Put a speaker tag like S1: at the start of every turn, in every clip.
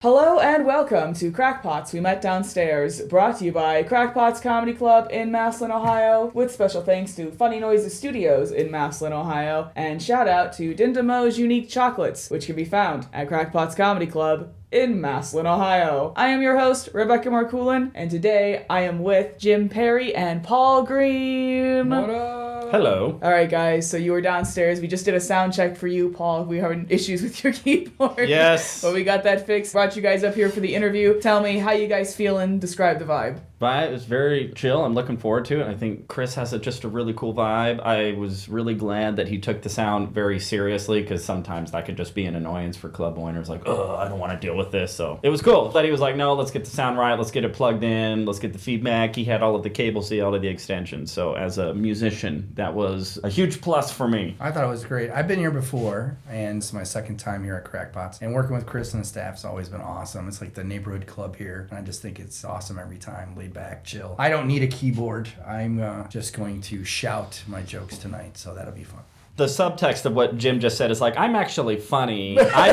S1: Hello and welcome to Krackpots We Met Downstairs, brought to you by Krackpots Comedy Club in Massillon, Ohio, with special thanks to Funny Noises Studios in Massillon, Ohio, and shout out to Dindamo's Unique Chocolates, which can be found at Krackpots Comedy Club in Massillon, Ohio. I am your host, Rebecca Marcoulin, and today I am with Jim Perry and Paul Green.
S2: What up?
S3: Hello.
S1: Alright guys, so you were downstairs. We just did a sound check for you, Paul. We were having issues with your keyboard.
S3: Yes.
S1: But we got that fixed. Brought you guys up here for the interview. Tell me, how you guys feeling? Describe the vibe.
S3: Vibe is very chill. I'm looking forward to it. I think Chris has just a really cool vibe. I was really glad that he took the sound very seriously, because sometimes that could just be an annoyance for club owners. Like, oh, I don't want to deal with this. So it was cool that he was like, no, let's get the sound right. Let's get it plugged in. Let's get the feedback. He had all of the cables, see all of the extensions. So as a musician, that was a huge plus for me.
S2: I thought it was great. I've been here before, and it's my second time here at Krackpots. And working with Chris and the staff's always been awesome. It's like the neighborhood club here, and I just think it's awesome every time. Laid back, chill. I don't need a keyboard. I'm just going to shout my jokes tonight, so that'll be fun.
S3: The subtext of what Jim just said is like, I'm actually funny. I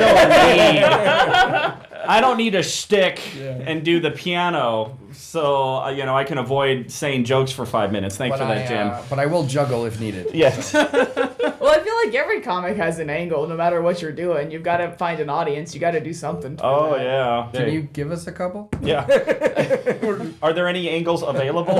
S3: don't need a shtick and do the piano, so I can avoid saying jokes for 5 minutes. Thanks for that, Jim.
S2: But I will juggle if needed.
S3: Yes.
S1: Well, I feel like every comic has an angle, no matter what you're doing. You've got to find an audience. You got to do something.
S3: Oh, yeah.
S2: Can you give us a couple?
S3: Yeah. Are there any angles available?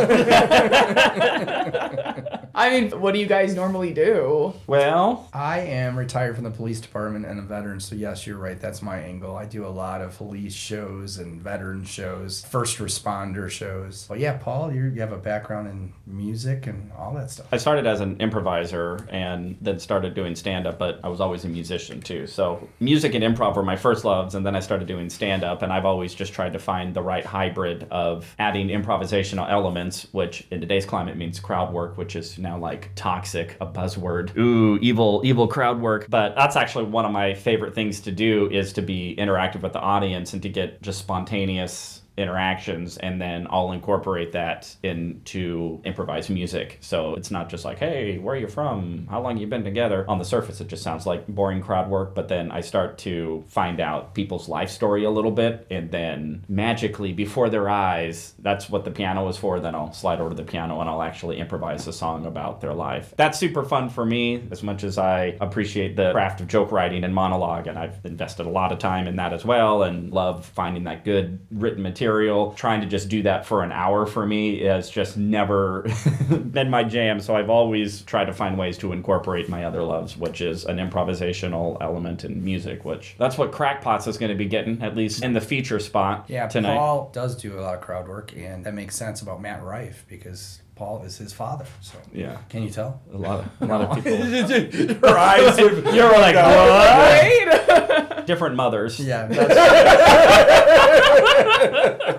S1: I mean, what do you guys normally do?
S3: Well,
S2: I am retired from the police department and a veteran, so yes, you're right. That's my angle. I do a lot of police shows and veteran shows, first responder shows. But yeah, Paul, you have a background in music and all that stuff.
S3: I started as an improviser and then started doing stand-up, but I was always a musician too. So music and improv were my first loves, and then I started doing stand-up, and I've always just tried to find the right hybrid of adding improvisational elements, which in today's climate means crowd work, which is now like toxic, a buzzword. Ooh, evil crowd work. But that's actually one of my favorite things to do, is to be interactive with the audience and to get just spontaneous interactions, and then I'll incorporate that into improvised music. So it's not just like, hey, where are you from? How long you been together? On the surface, it just sounds like boring crowd work, but then I start to find out people's life story a little bit, and then magically, before their eyes, that's what the piano is for. Then I'll slide over to the piano and I'll actually improvise a song about their life. That's super fun for me, as much as I appreciate the craft of joke writing and monologue, and I've invested a lot of time in that as well, and love finding that good written material. Trying to just do that for an hour for me has just never been my jam, so I've always tried to find ways to incorporate my other loves, which is an improvisational element in music, which that's what Krackpots is going to be getting, at least in the feature spot tonight.
S2: Paul does do a lot of crowd work, and that makes sense about Matt Rife, because Paul is his father. So
S3: yeah,
S2: can you tell?
S3: A lot of people.
S2: Your eyes would...
S3: You're like,
S1: What?
S3: Different mothers.
S2: Yeah. That's...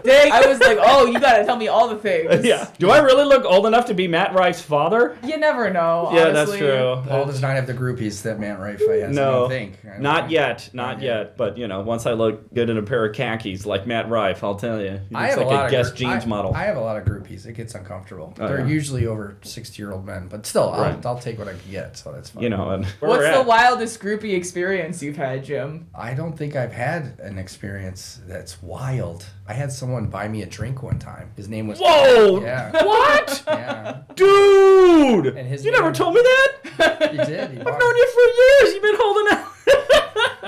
S1: Dang, I was like, oh, you gotta tell me all the things.
S3: Yeah. Do I really look old enough to be Matt Rife's father?
S1: You never know,
S3: Yeah,
S1: honestly.
S3: that's true.
S2: Paul does not have the groupies that Matt Rife has.
S3: No,
S2: I don't think.
S3: not yet. But once I look good in a pair of khakis like Matt Rife, I'll tell you,
S2: I
S3: it's
S2: have
S3: like
S2: a
S3: a Guess Jeans model.
S2: I have a lot of groupies. It gets uncomfortable. They're
S3: yeah.
S2: usually over 60-year-old men, but still,
S3: Right.
S2: I'll take what I can get, so that's fine.
S3: And
S1: What's the wildest groupie experience you've had, Jim?
S2: I don't think I've had an experience that's wild. I had someone buy me a drink one time. His name was...
S3: Whoa!
S2: Yeah.
S3: What?
S2: Yeah.
S3: Dude!
S2: And his
S3: You
S2: name-
S3: never told me that?
S2: He did. He
S3: I've
S2: bought-
S3: known you for years. You've been holding out.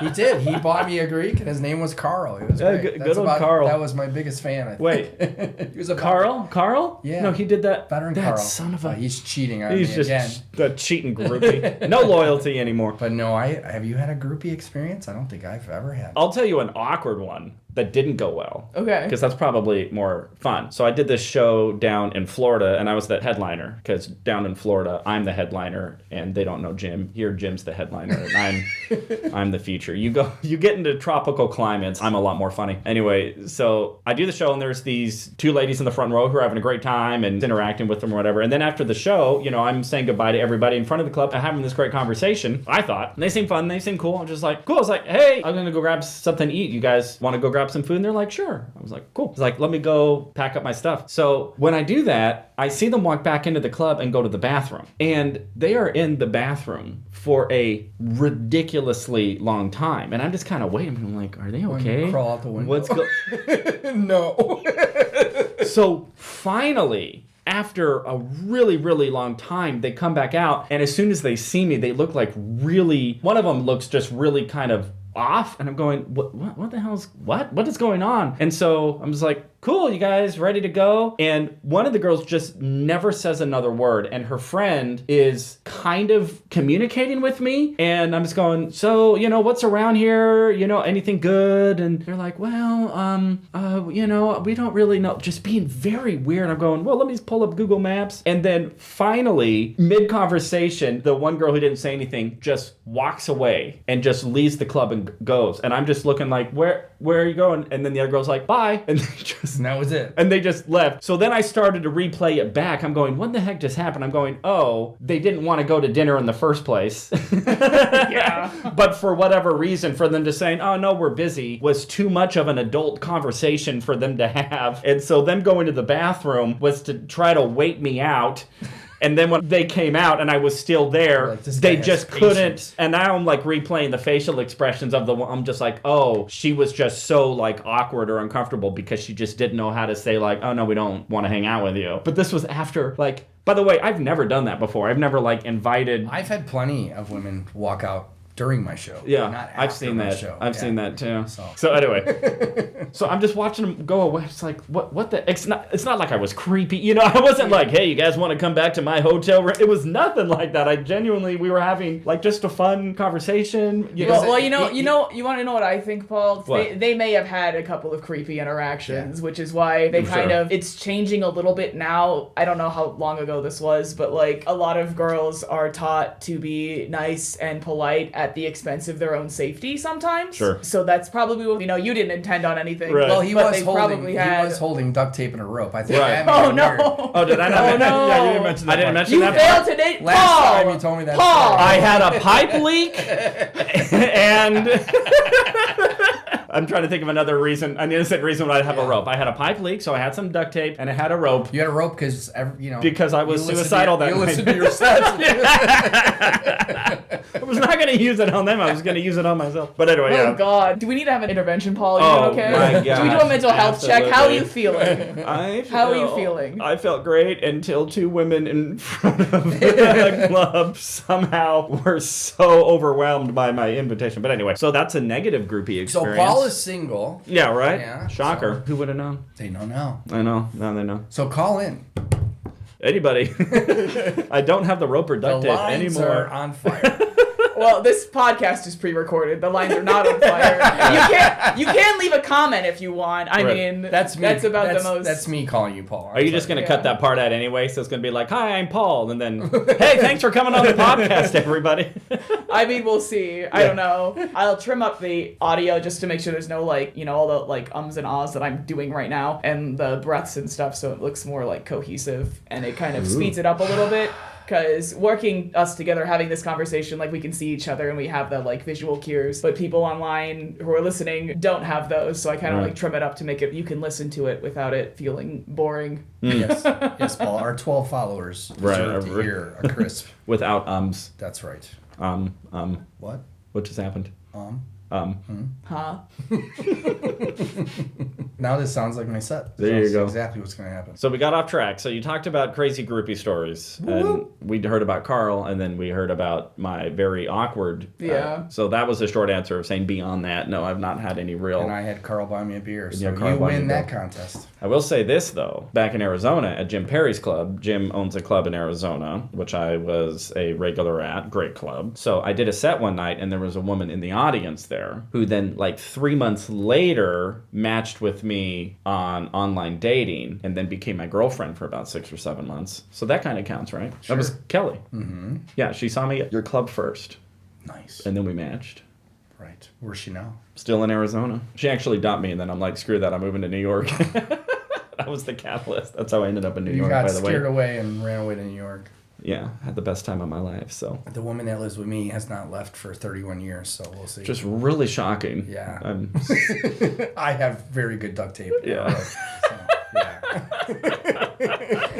S2: He did. He bought me a Greek, and his name was Carl. It was
S3: Yeah,
S2: great.
S3: good old Carl.
S2: That was my biggest fan, I think.
S3: Wait.
S2: He was a
S3: Carl?
S2: Yeah.
S3: No, he did that.
S2: veteran
S3: that
S2: Carl.
S3: son of a...
S2: He's cheating on
S3: He's
S2: me
S3: just
S2: again.
S3: a cheating groupie. No loyalty anymore.
S2: But no, have you had a groupie experience? I don't think I've ever had.
S3: I'll tell you an awkward one that didn't go well.
S1: Okay.
S3: Because that's probably more fun. So I did this show down in Florida, and I was the headliner, because down in Florida, I'm the headliner, and they don't know Jim. Here, Jim's the headliner, and I'm the feature. You get into tropical climates, I'm a lot more funny. Anyway, so I do the show, and there's these two ladies in the front row who are having a great time and interacting with them or whatever. And then after the show, I'm saying goodbye to everybody in front of the club and having this great conversation, I thought. And they seem fun, they seem cool. I'm just like, cool. I was like, hey, I'm going to go grab something to eat. You guys want to go grab grab some food? And they're like, sure. I was like, cool. It's like, let me go pack up my stuff. So when I do that, I see them walk back into the club and go to the bathroom. And they are in the bathroom for a ridiculously long time. And I'm just kind of waiting. I'm like, are they okay?
S2: Crawl out the window.
S3: What's
S2: No.
S3: So finally, after a really, really long time, they come back out. And as soon as they see me, they look like really, one of them looks just really kind of off. And I'm going, what the hell's, what is going on? And so I'm just like, cool, you guys ready to go? And one of the girls just never says another word. And her friend is kind of communicating with me. And I'm just going, so, what's around here? Anything good? And they're like, well, we don't really know. Just being very weird. I'm going, well, let me just pull up Google Maps. And then finally, mid-conversation, the one girl who didn't say anything just walks away and just leaves the club and goes. And I'm just looking like, where are you going? And then the other girl's like, bye. And they just...
S2: And that was it.
S3: And they just left. So then I started to replay it back. I'm going, what the heck just happened? I'm going, oh, they didn't want to go to dinner in the first place.
S1: Yeah.
S3: But for whatever reason, for them to saying, oh, no, we're busy, was too much of an adult conversation for them to have. And so them going to the bathroom was to try to wait me out. And then when they came out and I was still there,
S2: like,
S3: they just couldn't.
S2: Patience.
S3: And now I'm like replaying the facial expressions of I'm just like, oh, she was just so like awkward or uncomfortable because she just didn't know how to say like, oh no, we don't want to hang out with you. But this was after like, by the way, I've never done that before. I've never like invited.
S2: I've had plenty of women walk out during my show.
S3: Yeah,
S2: not
S3: I've
S2: after
S3: seen
S2: my
S3: that.
S2: show.
S3: I've
S2: Yeah.
S3: seen that too.
S2: So.
S3: So anyway, so I'm just watching them go away. It's like, what the? It's not like I was creepy. I wasn't like, hey, you guys want to come back to my hotel room? It was nothing like that. We were having like just a fun conversation.
S1: Well, you want to know what I think, Paul?
S3: What?
S1: They may have had a couple of creepy interactions, which is why they
S3: Sure.
S1: it's changing a little bit now. I don't know how long ago this was, but like a lot of girls are taught to be nice and polite at the expense of their own safety sometimes.
S3: Sure.
S1: So that's probably what, you didn't intend on anything.
S3: Right.
S2: Well, he
S1: but
S2: was
S1: they
S2: holding.
S1: probably had...
S2: He was holding duct tape and a rope. I think.
S3: Right.
S2: that made
S1: Oh
S2: it
S1: no!
S2: weird.
S3: Oh, did I not?
S1: Oh, no.
S2: Yeah, you didn't mention that.
S3: I didn't
S2: part.
S3: mention
S1: You
S3: that.
S1: failed today,
S2: Last
S1: Paul.
S2: time you told me that.
S1: Paul.
S2: story.
S3: I had a pipe leak, and I'm trying to think of another reason, an innocent reason why I have a rope. I had a pipe leak, so I had some duct tape, and I had a rope.
S2: You had a rope because
S3: Because I was
S2: you listened to
S3: suicidal that
S2: You
S3: night.
S2: listened to your sets.
S3: I was not going to use it on them. I was going to use it on myself. But anyway,
S1: Oh
S3: yeah.
S1: God! Do we need to have an intervention, Paul? You
S3: Oh,
S1: okay?
S3: my
S1: Do we do a
S3: gosh,
S1: mental health check? How are you
S3: absolutely.
S1: feeling? How are you feeling?
S3: I felt great until two women in front of the club somehow were so overwhelmed by my invitation. But anyway, so that's a negative groupie
S2: So
S3: experience.
S2: Paul is single.
S3: Yeah, right?
S2: Yeah,
S3: Shocker.
S2: so-
S3: Who would have known?
S2: They know now.
S3: I know. Now they know.
S2: So call in.
S3: Anybody. I don't have the rope or duct
S2: The
S3: tape
S2: lines
S3: anymore.
S2: are on fire.
S1: Well, this podcast is pre-recorded. The lines are not on fire. You can leave a comment if you want. I
S3: Right.
S1: mean,
S2: That's me.
S1: That's about the most.
S2: That's me calling you Paul.
S3: Are you just going to
S1: Yeah.
S3: cut that part out anyway? So it's going to be like, hi, I'm Paul. And then, hey, thanks for coming on the podcast, everybody.
S1: I mean, we'll see. I don't know. I'll trim up the audio just to make sure there's no all the ums and ahs that I'm doing right now and the breaths and stuff, so it looks more like cohesive and it kind of speeds it up a little bit. Because working us together, having this conversation, we can see each other and we have the visual cues, but people online who are listening don't have those, so I kind of
S3: Right.
S1: trim it up to make it you can listen to it without it feeling boring.
S2: Yes, Paul. Our 12 followers
S3: Right,
S2: deserve to hear a crisp.
S3: Without ums.
S2: That's right.
S3: What? What just happened?
S1: Huh?
S2: Now this sounds like my set.
S3: There you
S2: That's
S3: go.
S2: Exactly what's going to happen.
S3: So we got off track. So you talked about crazy groupie stories, and we heard about Carl, and then we heard about my very awkward.
S1: Yeah.
S3: So that was the short answer of saying beyond that, no, I've not had any real.
S2: And I had Carl buy me a beer, so
S3: Yeah, Carl
S2: you
S3: buy me
S2: win
S3: a
S2: that
S3: beer.
S2: contest.
S3: I will say this though, back in Arizona at Jim Perry's club, Jim owns a club in Arizona, which I was a regular at, great club. So I did a set one night and there was a woman in the audience there who then 3 months later matched with me on online dating and then became my girlfriend for about 6 or 7 months. So that kind of counts, right?
S2: Sure.
S3: That was Kelly. Mm-hmm. Yeah, she saw me at your club first
S2: Nice.
S3: and then we matched.
S2: Right. Where's she now?
S3: Still in Arizona. She actually dumped me and then I'm like, screw that, I'm moving to New York. That was the catalyst. That's how I ended up in New
S2: You
S3: York,
S2: got
S3: by the way.
S2: scared away and ran away to New York.
S3: yeah, had the best time of my life. So
S2: The woman that lives with me has not left for 31 years, so we'll see.
S3: just really shocking.
S2: Yeah.
S3: I'm-
S2: I have very good duct tape.
S3: Yeah.
S2: So, yeah.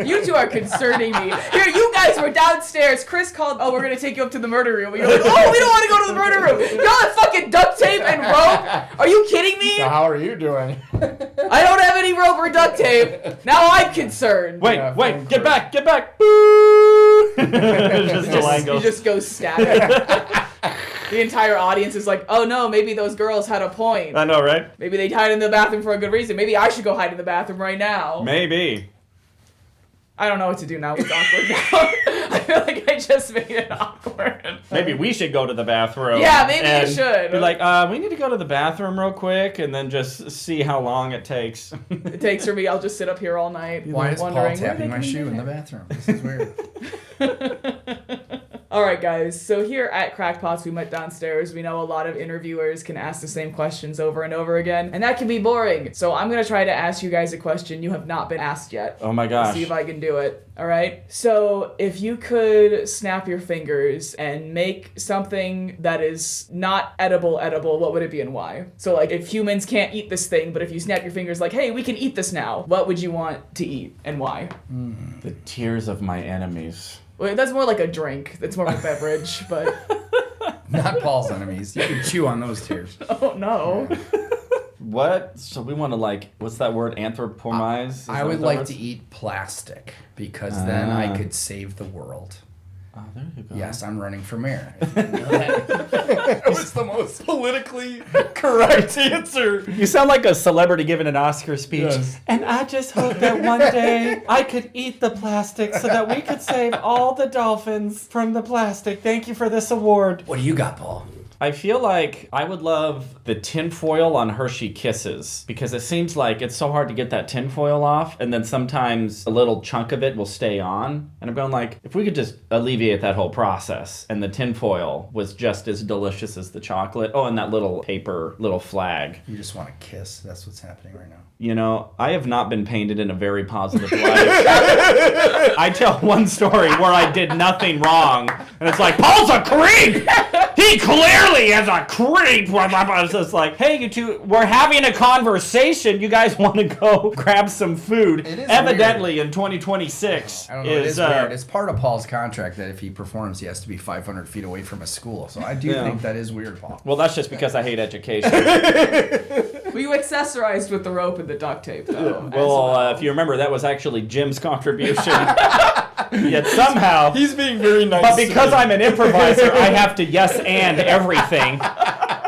S1: You two are concerning me. Here, you guys were downstairs. Chris called, oh, we're going to take you up to the murder room. You're like, oh, we don't want to go to the murder room. Y'all have fucking duct tape and rope? Are you kidding me?
S4: So how are you doing?
S1: I don't have any rope or duct tape. Now I'm concerned.
S3: Wait,
S4: Yeah,
S3: wait,
S4: phone
S3: get
S4: crew.
S3: back, get back. Boo! Just the line
S1: You
S3: goes.
S1: just go static. The entire audience is like, oh no, maybe those girls had a point.
S3: I know, right?
S1: Maybe they hide in the bathroom for a good reason. Maybe I should go hide in the bathroom right now.
S3: Maybe.
S1: I don't know what to do now. It's awkward now. I feel like I just made it awkward.
S3: Maybe we should go to the bathroom.
S1: Yeah, maybe you
S3: and
S1: should.
S3: Be like, we need to go to the bathroom real quick, and then just see how long it takes.
S1: It takes for me. I'll just sit up here all night.
S2: Why is Paul
S1: wondering,
S2: tapping
S1: what are
S2: my
S1: they
S2: shoe in the
S1: gonna
S2: bathroom? This is weird.
S1: do? All right, guys. So here at Krackpots, we met downstairs. We know a lot of interviewers can ask the same questions over and over again, and that can be boring. So I'm gonna try to ask you guys a question you have not been asked yet.
S3: Oh my gosh.
S1: See if I can do it. All right. So if you could snap your fingers and make something that is not edible, what would it be and why? So like if humans can't eat this thing, but if you snap your fingers like, hey, we can eat this now, what would you want to eat and why?
S3: The tears of my enemies.
S1: Well, that's more like a drink. That's more of a beverage, but
S2: Not Paul's enemies. You can chew on those tears.
S1: oh no.
S3: What? So we want to what's that word? Anthropomorphize? Is
S2: I
S3: that
S2: would
S3: what
S2: like
S3: that
S2: to
S3: was?
S2: eat plastic because then
S3: Ah.
S2: I could save the world.
S3: Oh, there you go.
S2: Yes, I'm running for mayor. That was the most politically correct answer.
S3: You sound like a celebrity giving an Oscar speech.
S2: Yes.
S3: And I just hope that one day I could eat the plastic so that we could save all the dolphins from the plastic. Thank you for this award.
S2: What do you got, Paul?
S3: I feel like I would love the tinfoil on Hershey Kisses because it seems like it's so hard to get that tinfoil off, and then sometimes a little chunk of it will stay on. And I'm going like, if we could just alleviate that whole process and the tinfoil was just as delicious as the chocolate. Oh, and that little paper, little flag.
S2: You just want to kiss. That's what's happening right now.
S3: You know, I have not been painted in a very positive light. I tell one story where I did nothing wrong, and it's like, Paul's a creep! He clearly is a creep! It's just like, hey, you two, we're having a conversation. You guys want to go grab some food.
S2: It is
S3: Evidently, in 2026,
S2: I don't know. It is weird. It's part of Paul's contract that if he performs, he has to be 500 feet away from a school. So I do
S3: Yeah.
S2: think that is weird, Paul.
S3: well, that's just because I hate education.
S1: Well, you accessorized with the rope and the duct tape, though.
S3: Well, if you remember, that was actually Jim's contribution. Yet somehow...
S4: He's being very nice.
S3: But because I'm an improviser, I have to yes and everything.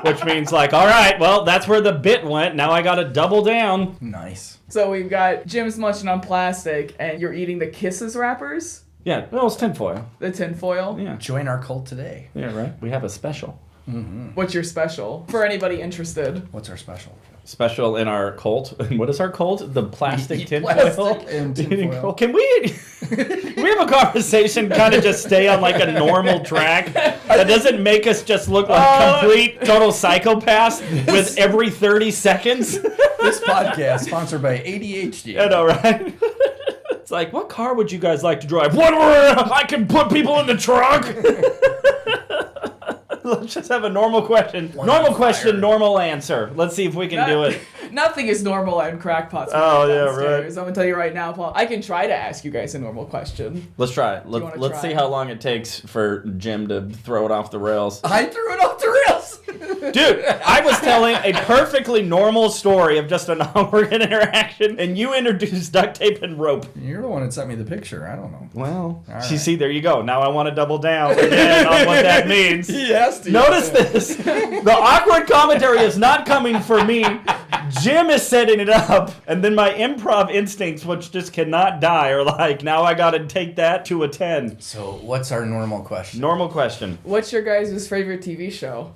S3: Which means like, all right, well, that's where the bit went. Now I got to double down.
S2: Nice.
S1: So we've got Jim's munching on plastic, and you're eating the Kisses wrappers?
S3: Yeah, well, it's tinfoil.
S1: The tinfoil?
S3: Yeah,
S2: Join our cult today.
S3: yeah, right. We have a special.
S1: What's your special? For anybody interested.
S2: What's our special?
S3: Special in our cult. What is our cult? The plastic
S2: Eat
S3: tinfoil.
S2: plastic and
S3: Eating
S2: tinfoil.
S3: cult. Can we have a conversation kind of just stay on like a normal track that doesn't make us just look like complete total psychopaths with every 30 seconds?
S2: This podcast sponsored by ADHD.
S3: I know, right? It's like, what car would you guys like to drive? One where I can put people in the trunk. Let's just have a normal question.
S2: One
S3: Normal
S2: on
S3: question,
S2: fire.
S3: normal answer. Let's see if we can do it.
S1: Nothing is normal on Krackpots.
S3: Oh, yeah,
S1: downstairs. I'm gonna tell you right now, Paul. I can try to ask you guys a normal question.
S3: Let's try it.
S1: wanna
S3: Let's
S1: try?
S3: see how long it takes for Jim to throw it off the rails.
S2: I threw it off the rails.
S3: Dude, I was telling a perfectly normal story of just an awkward interaction, and you introduced duct tape and rope.
S2: You're the one that sent me the picture. I don't know.
S3: Well,
S2: right.
S3: you see, there you go. Now I want to double down again on what that means.
S2: Yes.
S3: Notice this. The awkward commentary is not coming for me. Jim is setting it up, and then my improv instincts, which just cannot die, are like, now I gotta take that to a 10.
S2: So what's our normal question?
S3: Normal question.
S1: What's your guys' favorite TV show?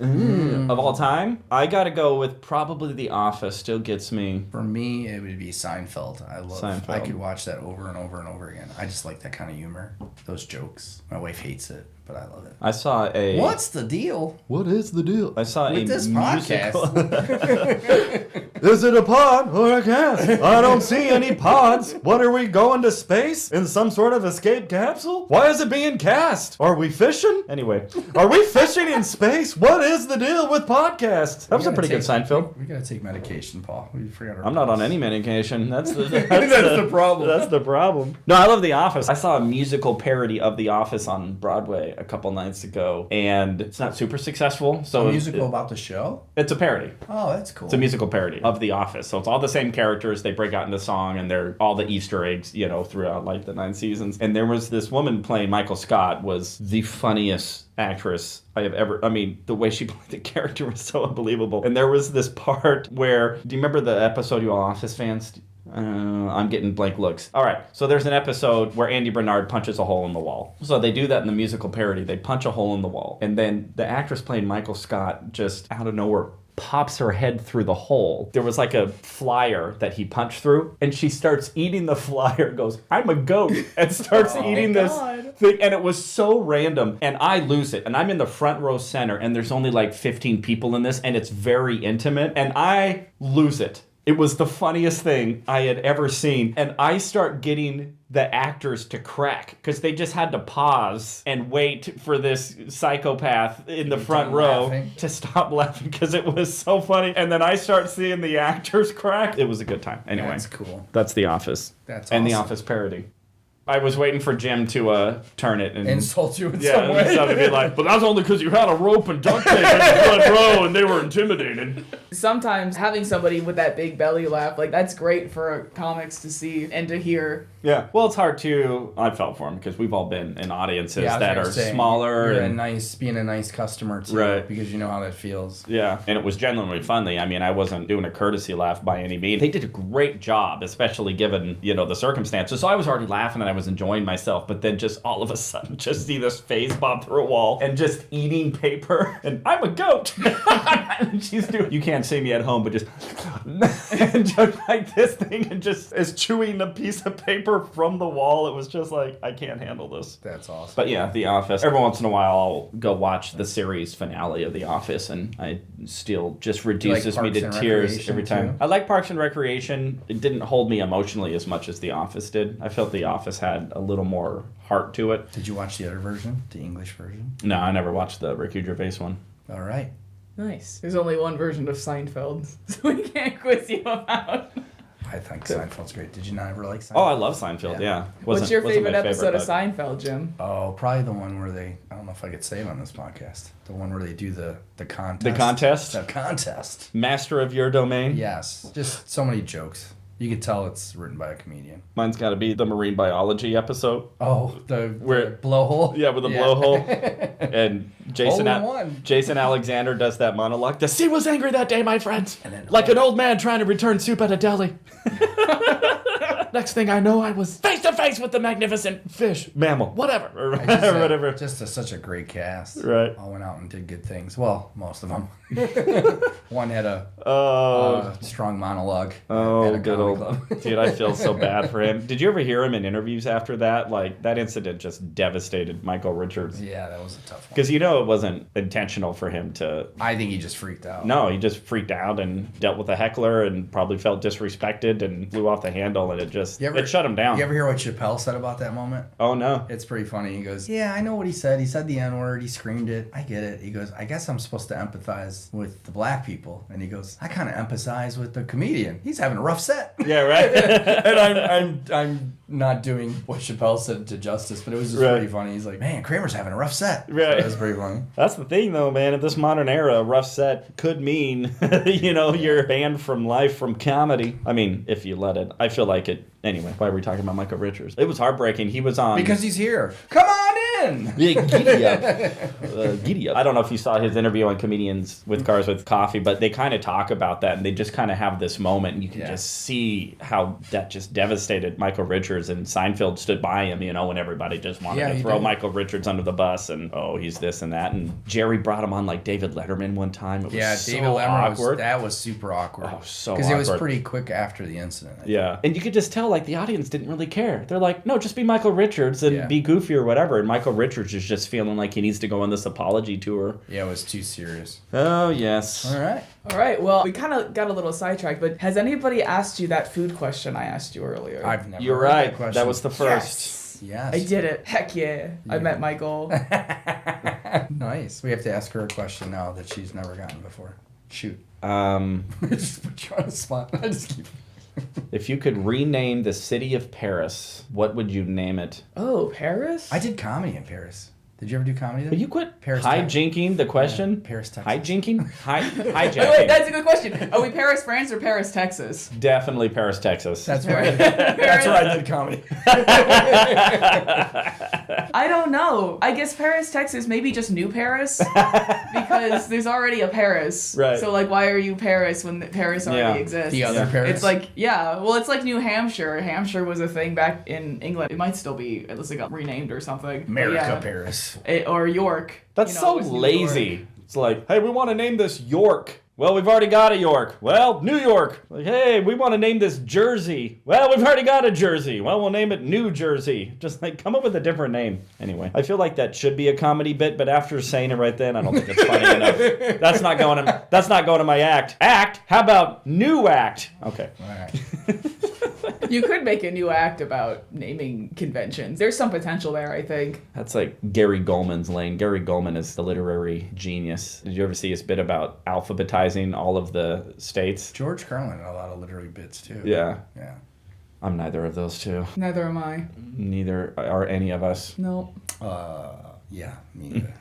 S3: Of all time, I gotta go with probably The Office. Still gets me.
S2: For me, it would be Seinfeld. I love.
S3: Seinfeld.
S2: I could watch that over and over and over again. I just like that kind of humor. Those jokes. My wife hates it. but I love it.
S3: I saw a...
S2: What's the deal?
S3: What is the deal? I saw
S2: With
S3: a
S2: this
S3: musical...
S2: podcast?
S3: Is it a pod or a cast? I don't see any pods. What, are we going to space in some sort of escape capsule? Why is it being cast? Are we fishing? Anyway, are we fishing in space? What is the deal with podcasts? That was a pretty good Seinfeld.
S2: We gotta take medication, Paul. We forgot our
S3: I'm not on
S2: pills.
S3: any medication. That's the
S2: the problem.
S3: That's the problem. No, I love The Office. I saw a musical parody of The Office on Broadway a couple nights ago, and it's not super successful. So
S2: A musical about the show?
S3: it's a parody.
S2: Oh, that's cool.
S3: It's a musical parody of The Office. So it's all the same characters. They break out into song, and they're all the Easter eggs, throughout like the 9 seasons. And there was this woman playing Michael Scott was the funniest actress I have ever... I mean, the way she played the character was so unbelievable. And there was this part where... Do you remember the episode, you all Office fans? I'm getting blank looks. All right, so there's an episode where Andy Bernard punches a hole in the wall. So they do that in the musical parody. They punch a hole in the wall. And then the actress playing Michael Scott just out of nowhere pops her head through the hole. There was like a flyer that he punched through, and she starts eating the flyer, goes, "I'm a goat," and starts eating this thing. And it was so random, and I lose it. And I'm in the front row center, and there's only like 15 people in this, and it's very intimate, and I lose it. It was the funniest thing I had ever seen. And I start getting the actors to crack because they just had to pause and wait for this psychopath in the front row to stop laughing because it was so funny. And then I start seeing the actors crack. It was a good time. Anyway.
S2: That's cool.
S3: That's The Office.
S2: That's
S3: And The
S2: awesome.
S3: Office parody. I was waiting for Jim to turn it and
S2: insult you in some way.
S3: and stuff, and be like, but that's only because you had a rope and duct tape in the front row and they were intimidated.
S1: Sometimes having somebody with that big belly laugh, like that's great for comics to see and to hear.
S3: Yeah. Well, it's hard to... I felt for him because we've all been in audiences
S2: Yeah, I was
S3: that
S2: gonna
S3: are
S2: say,
S3: smaller.
S2: You're
S3: and
S2: being a nice customer too,
S3: Right.
S2: because you know how that feels.
S3: Yeah, and it was genuinely funny. I mean, I wasn't doing a courtesy laugh by any means. They did a great job, especially given, the circumstances. So I was already laughing and I was enjoying myself, but then just all of a sudden, just see this face pop through a wall and just eating paper. And I'm a goat. And she's doing... You can't see me at home, but just... and just like this thing and just is chewing a piece of paper from the wall. It was just like, I can't handle this.
S2: That's awesome.
S3: But yeah, The Office. Every once in a while, I'll go watch the series finale of The Office, and I still just reduces me to
S2: Parks and
S3: tears
S2: Recreation,
S3: every time.
S2: too?
S3: I like Parks and Recreation. It didn't hold me emotionally as much as The Office did. I felt The Office had a little more heart to it.
S2: Did you watch the other version, the English version?
S3: No, I never watched the Ricky Gervais one.
S2: All right.
S1: Nice. There's only one version of Seinfeld, so we can't quiz you about.
S2: I think Seinfeld's great. Did you not ever like Seinfeld?
S3: Oh, I love Seinfeld, yeah.
S1: What's your favorite
S3: my
S1: episode of
S3: but-
S1: Seinfeld, Jim?
S2: Oh, probably the one where they... I don't know if I could say it on this podcast. The one where they do the contest.
S3: The contest?
S2: The contest.
S3: Master of your domain?
S2: Yes. Just so many jokes. You could tell it's written by a comedian.
S3: Mine's got to be the marine biology episode.
S2: Oh, the
S3: Where-
S2: blowhole?
S3: Yeah, with the blowhole. And Jason
S2: Hole in one.
S3: Jason Alexander does that monologue. The sea was angry that day, my friends.
S2: And then-
S3: Like an old man trying to return soup at a deli. Next thing I know, I was face to face with the magnificent fish, mammal, whatever, or whatever.
S2: Such a great cast.
S3: Right.
S2: All went out and did good things. Well, most of them. One had a strong monologue. at
S3: Oh,
S2: a
S3: good
S2: comedy
S3: old
S2: club.
S3: dude! I feel so bad for him. Did you ever hear him in interviews after that? Like that incident just devastated Michael Richards.
S2: Yeah, that was a tough one.
S3: Because it wasn't intentional for him to.
S2: I think he just freaked out.
S3: No, he just freaked out and dealt with a heckler and probably felt disrespected and blew off the handle, and it shut him down.
S2: You ever hear what Chappelle said about that moment?
S3: Oh no.
S2: It's pretty funny. He goes, "Yeah, I know what he said. He said the N-word. He screamed it. I get it." He goes, "I guess I'm supposed to empathize with the black people." And he goes, "I kind of empathize with the comedian. He's having a rough set."
S3: Yeah, right.
S2: And I'm not doing what Chappelle said to justice, but it was just
S3: Right.
S2: pretty funny. He's like, "Man, Kramer's having a rough set."
S3: Right.
S2: So that's pretty funny.
S3: That's the thing, though, man. In this modern era, a rough set could mean, you're banned from life, from comedy. I mean, if you let it. I feel like it. Anyway, why are we talking about Michael Richards? It was heartbreaking. He was on...
S2: Because he's here. Come on in!
S3: Yeah, giddy up. Giddy up. I don't know if you saw his interview on Comedians with Cars with Coffee, but they kind of talk about that, and they just kind of have this moment, and you can just see how that just devastated Michael Richards, and Seinfeld stood by him, when everybody just wanted to
S2: he
S3: throw
S2: did.
S3: Michael Richards under the bus, and, oh, he's this and that, and Jerry brought him on like David Letterman one time. It was so
S2: David Letterman
S3: awkward.
S2: that was super awkward.
S3: Oh, so
S2: Because it was
S3: awkward.
S2: pretty quick after the incident. I think.
S3: Yeah. And you could just tell, the audience didn't really care. They're like, no, just be Michael Richards and
S2: Yeah.
S3: be goofy or whatever. And Michael Michael Richards is just feeling like he needs to go on this apology tour.
S2: Yeah, it was too serious.
S3: Oh, yes.
S2: All right.
S1: All right, well, we kind of got a little sidetracked, but has anybody asked you that food question I asked you earlier?
S2: I've never
S3: You're
S2: heard
S3: right.
S2: that question.
S3: That was the first.
S2: Yes.
S1: I did it. Heck yeah. I met my goal.
S2: Nice. We have to ask her a question now that she's never gotten before. Shoot. Just put you on the spot. I just keep...
S3: If you could rename the city of Paris, what would you name it?
S1: Oh, Paris?
S2: I did comedy in Paris. Did you ever do comedy there?
S3: But you quit
S2: Paris,
S3: hijinking the question?
S2: Yeah, Paris, Texas.
S3: Hijinking? Hijacking.
S1: Wait, that's a good question. Are we Paris, France, or Paris, Texas?
S3: Definitely Paris, Texas.
S2: That's where I did comedy.
S1: I don't know. I guess Paris, Texas, maybe just New Paris, because there's already a Paris.
S3: Right.
S1: So like, why are you Paris when Paris already exists?
S2: The other Paris.
S1: It's like, yeah, well, it's like New Hampshire. Hampshire was a thing back in England. It might still be, unless it got renamed or something. But
S2: America,
S1: yeah.
S2: Paris.
S1: Or York.
S3: That's
S1: You know,
S3: so
S1: it was New
S3: lazy.
S1: York.
S3: It's like, hey, we want to name this York. Well, we've already got a York. Well, New York. Like, hey, we want to name this Jersey. Well, we've already got a Jersey. Well, we'll name it New Jersey. Just like, come up with a different name. Anyway, I feel like that should be a comedy bit, but after saying it right then, I don't think it's funny enough. That's not going to my act. Act? How about new act? Okay.
S2: All right.
S1: You could make a new act about naming conventions. There's some potential there, I think.
S3: That's like Gary Goldman's lane. Gary Goldman is the literary genius. Did you ever see his bit about alphabetizing all of the states?
S2: George Carlin had a lot of literary bits, too.
S3: Yeah.
S2: Yeah.
S3: I'm neither of those two.
S1: Neither am I.
S3: Neither are any of us.
S1: No.
S2: Yeah, me neither.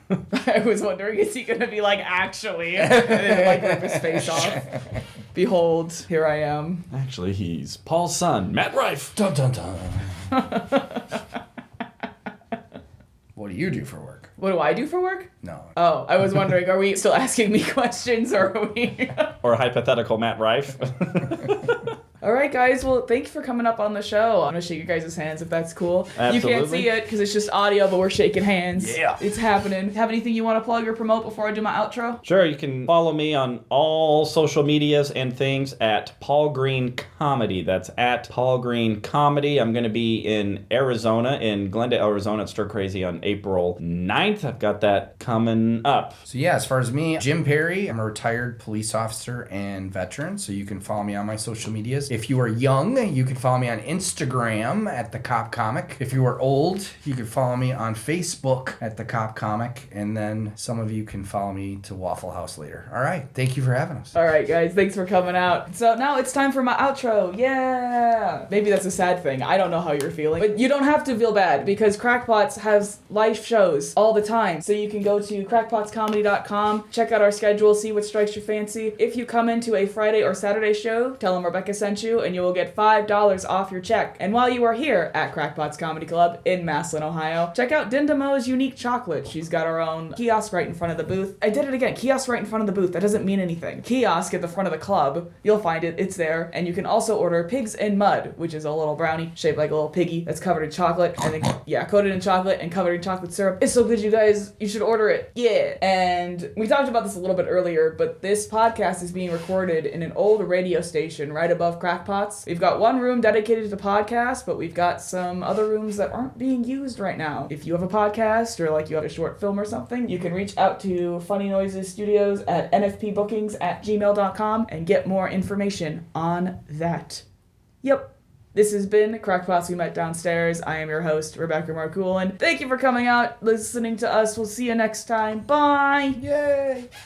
S1: I was wondering, is he going to be like, actually? And then like rip his face off. Behold, here I am.
S3: Actually, he's Paul's son, Matt Rife.
S2: Dun, dun, dun. What do you do for work?
S1: What do I do for work?
S2: No.
S1: Oh, I was wondering, are we still asking me questions or are we...
S3: Or hypothetical Matt Rife.
S1: All right, guys. Well, thank you for coming up on the show. I'm going to shake your guys' hands if that's cool.
S3: Absolutely.
S1: You can't see it because it's just audio, but we're shaking hands.
S2: Yeah.
S1: It's happening. Have anything you want to plug or promote before I do my outro?
S3: Sure, you can follow me on all social medias and things at Paul Green Comedy. That's at Paul Green Comedy. I'm going to be in Arizona, in Glendale, Arizona at Stir Crazy on April 9th. I've got that coming up.
S2: So yeah, as far as me, Jim Perry, I'm a retired police officer and veteran, so you can follow me on my social medias. If you are young, you can follow me on Instagram at The Cop Comic. If you are old, you can follow me on Facebook at The Cop Comic, and then some of you can follow me to Waffle House later. All right, thank you for having us.
S1: All right, guys. Thanks for coming out. So now it's time for my outro. Yeah. Maybe that's a sad thing. I don't know how you're feeling. But you don't have to feel bad because Krackpots has live shows all the time. So you can go to krackpotscomedy.com, check out our schedule, see what strikes your fancy. If you come into a Friday or Saturday show, tell them Rebecca sent you, and you will get $5 off your check. And while you are here at Krackpots Comedy Club in Massillon, Ohio, check out Dindamo's Unique Chocolate. She's got her own kiosk right in front of the booth. I did it again. Kiosk right in front of the booth. That doesn't mean anything. Kiosk at the front of the club. You'll find it. It's there. And you can also order Pigs in Mud, which is a little brownie shaped like a little piggy that's covered in chocolate. And then, yeah, coated in chocolate and covered in chocolate syrup. It's so good, you guys. You should order it. Yeah. And we talked about this a little bit earlier, but this podcast is being recorded in an old radio station right above Krackpots. We've got one room dedicated to podcasts, but we've got some other rooms that aren't being used right now. If you have a podcast or like you have a short film or something, you can reach out to Funny Noises Studios at nfpbookings@gmail.com and get more information on that. Yep. This has been Krackpots We Met Downstairs. I am your host, Rebecca Marcoulin. Thank you for coming out, listening to us. We'll see you next time. Bye!
S2: Yay!